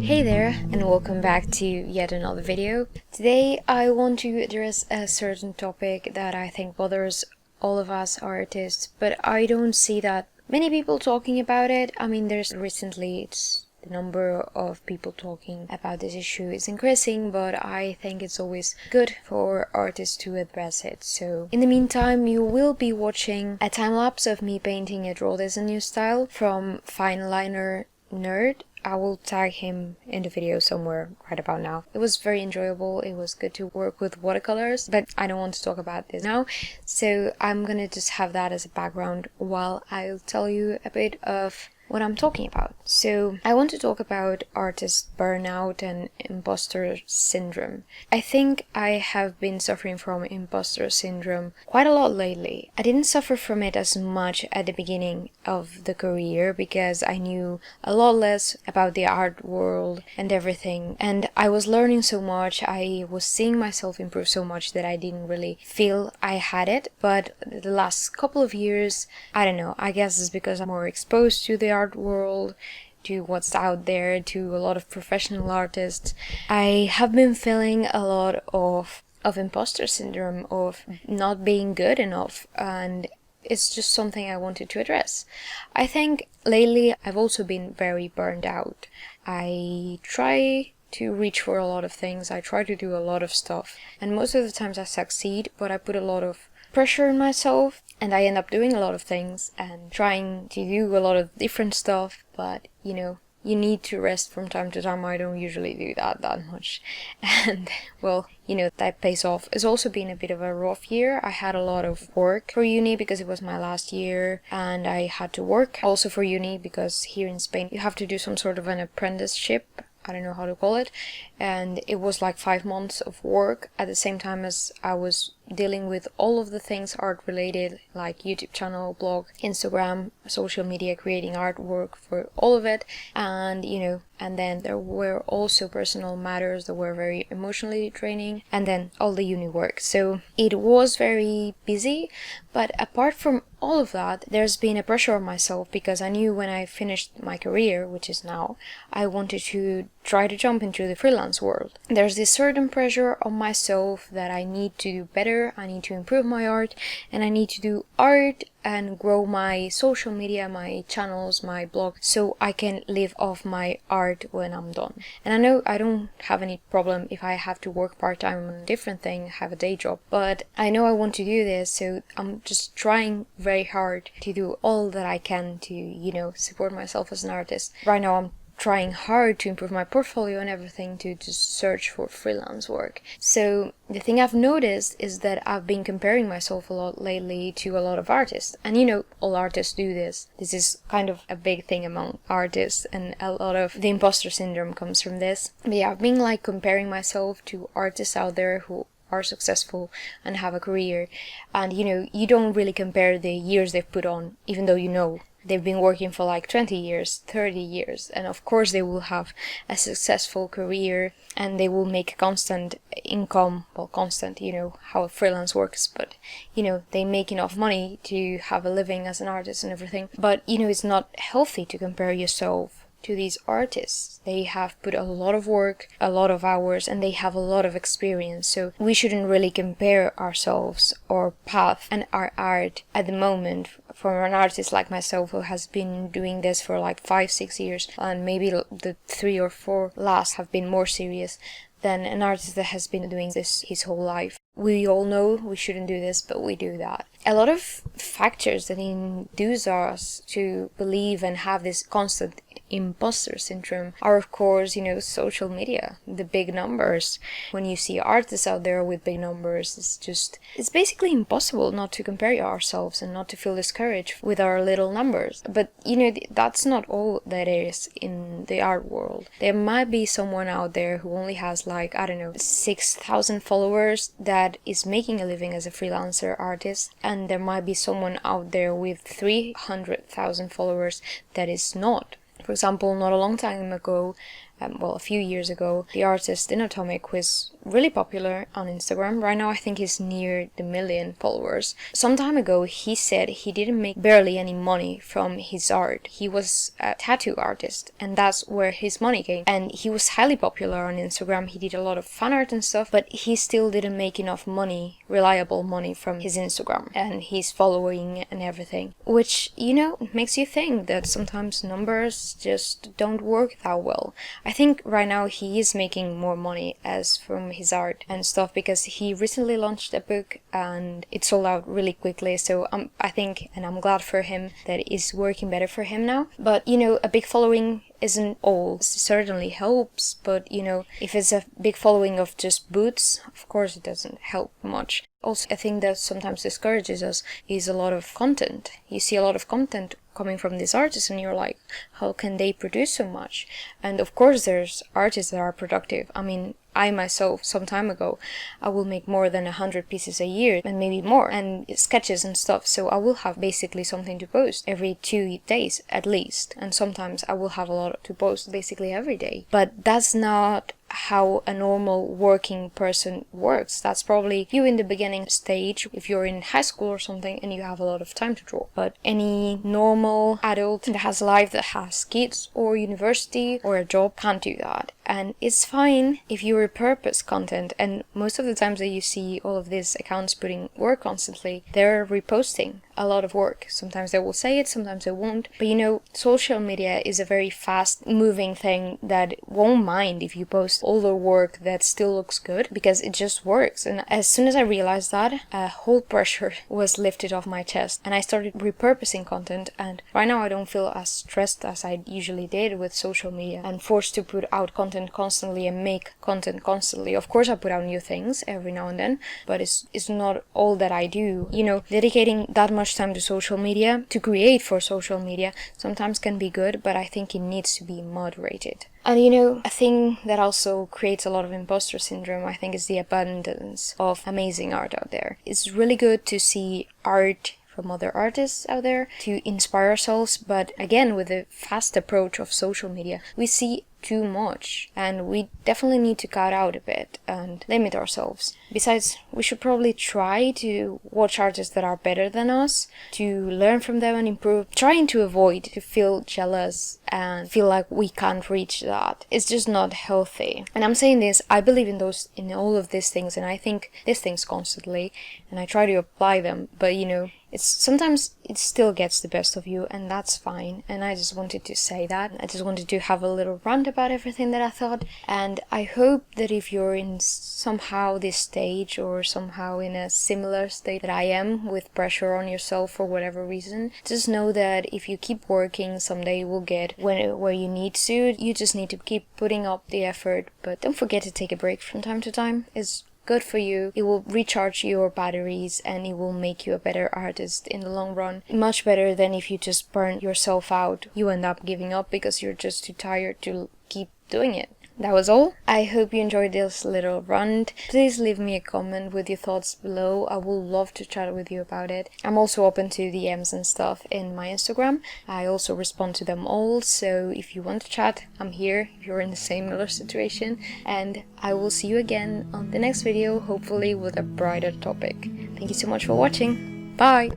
Hey there, and welcome back to yet another video. Today I want to address a certain topic that I think bothers all of us artists, but I don't see that many people talking about it. I mean, the number of people talking about this issue is increasing, but I think it's always good for artists to address it. So in the meantime, you will be watching a time lapse of me painting a Draw This a New Style from Fine Liner Nerd. I will tag him in the video somewhere right about now. It was very enjoyable. It was good to work with watercolors, but I don't want to talk about this now. So I'm gonna just have that as a background while I'll tell you a bit of what I'm talking about. So I want to talk about artist burnout and imposter syndrome. I think I have been suffering from imposter syndrome quite a lot lately. I didn't suffer from it as much at the beginning of the career because I knew a lot less about the art world and everything, and I was learning so much, I was seeing myself improve so much that I didn't really feel I had it. But the last couple of years, I don't know, I guess it's because I'm more exposed to the art world, to what's out there, to a lot of professional artists. I have been feeling a lot of imposter syndrome, of not being good enough, and it's just something I wanted to address. I think lately I've also been very burned out. I try to reach for a lot of things, I try to do a lot of stuff, and most of the times I succeed, but I put a lot of pressure on myself and I end up doing a lot of things and trying to do a lot of different stuff, but you need to rest from time to time. I don't usually do that much, and well, that pays off. It's also been a bit of a rough year. I had a lot of work for uni because it was my last year, and I had to work also for uni because here in Spain you have to do some sort of an apprenticeship, I don't know how to call it, and it was like 5 months of work at the same time as I was dealing with all of the things art related, like YouTube channel, blog, Instagram, social media, creating artwork for all of it, and and then there were also personal matters that were very emotionally draining, and then all the uni work. So it was very busy, but apart from all of that, there's been a pressure on myself because I knew when I finished my career, which is now, I wanted to try to jump into the freelance world. There's this certain pressure on myself that I need to do better, I need to improve my art, and I need to do art and grow my social media, my channels, my blog, so I can live off my art when I'm done. And I know I don't have any problem if I have to work part-time on a different thing, have a day job, but I know I want to do this, so I'm just trying very hard to do all that I can to, support myself as an artist. Right now I'm trying hard to improve my portfolio and everything, to just search for freelance work. So the thing I've noticed is that I've been comparing myself a lot lately to a lot of artists, and all artists do this. This is kind of a big thing among artists, and a lot of the imposter syndrome comes from this. But yeah, I've been comparing myself to artists out there who are successful and have a career, and you don't really compare the years they've put on, even though they've been working for 20 years, 30 years, and of course they will have a successful career and they will make constant income. Well, constant, how freelance works, but they make enough money to have a living as an artist and everything. But it's not healthy to compare yourself to these artists. They have put a lot of work, a lot of hours, and they have a lot of experience. So we shouldn't really compare ourselves, our path and our art at the moment from an artist like myself who has been doing this for 5-6 years, and maybe the 3 or 4 last have been more serious than an artist that has been doing this his whole life. We all know we shouldn't do this, but we do that. A lot of factors that induce us to believe and have this constant imposter syndrome are, of course, social media, the big numbers. When you see artists out there with big numbers, it's basically impossible not to compare ourselves and not to feel discouraged with our little numbers. But that's not all that is in the art world. There might be someone out there who only has 6,000 followers that is making a living as a freelancer artist, and there might be someone out there with 300,000 followers that is not. For example, not a long time ago, well, a few years ago, the artist in Atomic was really popular on Instagram. Right now I think he's near the 1 million followers. Some time ago he said he didn't make barely any money from his art. He was a tattoo artist and that's where his money came. And he was highly popular on Instagram. He did a lot of fan art and stuff, but he still didn't make enough money, reliable money from his Instagram and his following and everything. Which, you know, makes you think that sometimes numbers just don't work that well. I think right now he is making more money as from his art and stuff because he recently launched a book and it sold out really quickly. So I think, and I'm glad for him, that it's working better for him now. But you know, a big following isn't all. It certainly helps, but you know, if it's a big following of just boots, of course it doesn't help much. Also, I think that sometimes discourages us is a lot of content. You see a lot of content coming from these artists and you're like, how can they produce so much? And of course there's artists that are productive. I mean, I myself, some time ago, I will make more than 100 pieces a year and maybe more, and sketches and stuff, so I will have basically something to post every 2 days at least, and sometimes I will have a lot to post basically every day. But that's not how a normal working person works. That's probably you in the beginning stage if you're in high school or something and you have a lot of time to draw. But any normal adult that has a life, that has kids or university or a job, can't do that. And it's fine if you repurpose content, and most of the times that you see all of these accounts putting work constantly, they're reposting a lot of work. Sometimes they will say it, sometimes they won't. But you know, social media is a very fast moving thing that won't mind if you post older work that still looks good, because it just works. And as soon as I realized that, a whole pressure was lifted off my chest and I started repurposing content, and right now I don't feel as stressed as I usually did with social media and forced to put out content constantly and make content constantly. Of course I put out new things every now and then, but it's not all that I do. You know, dedicating that much time to social media, to create for social media, sometimes can be good, but I think it needs to be moderated. And you know, a thing that also creates a lot of imposter syndrome, I think, is the abundance of amazing art out there. It's really good to see art from other artists out there to inspire ourselves, but again, with the fast approach of social media, we see too much and we definitely need to cut out a bit and limit ourselves. Besides, we should probably try to watch artists that are better than us, to learn from them and improve, trying to avoid to feel jealous and feel like we can't reach that. It's just not healthy. And I'm saying this, I believe in all of these things, and I think these things constantly, and I try to apply them, but you know, sometimes it still gets the best of you, and that's fine. And I just wanted to say that. I just wanted to have a little rant about everything that I thought, and I hope that if you're in somehow this stage or somehow in a similar state that I am, with pressure on yourself for whatever reason, just know that if you keep working, someday you will get where you need to. You just need to keep putting up the effort, but don't forget to take a break from time to time. It's good for you. It will recharge your batteries and it will make you a better artist in the long run. Much better than if you just burn yourself out. You end up giving up because you're just too tired to keep doing it. That was all. I hope you enjoyed this little rant. Please leave me a comment with your thoughts below. I would love to chat with you about it. I'm also open to DMs and stuff in my Instagram. I also respond to them all, so if you want to chat, I'm here if you're in the similar situation. And I will see you again on the next video, hopefully with a brighter topic. Thank you so much for watching. Bye!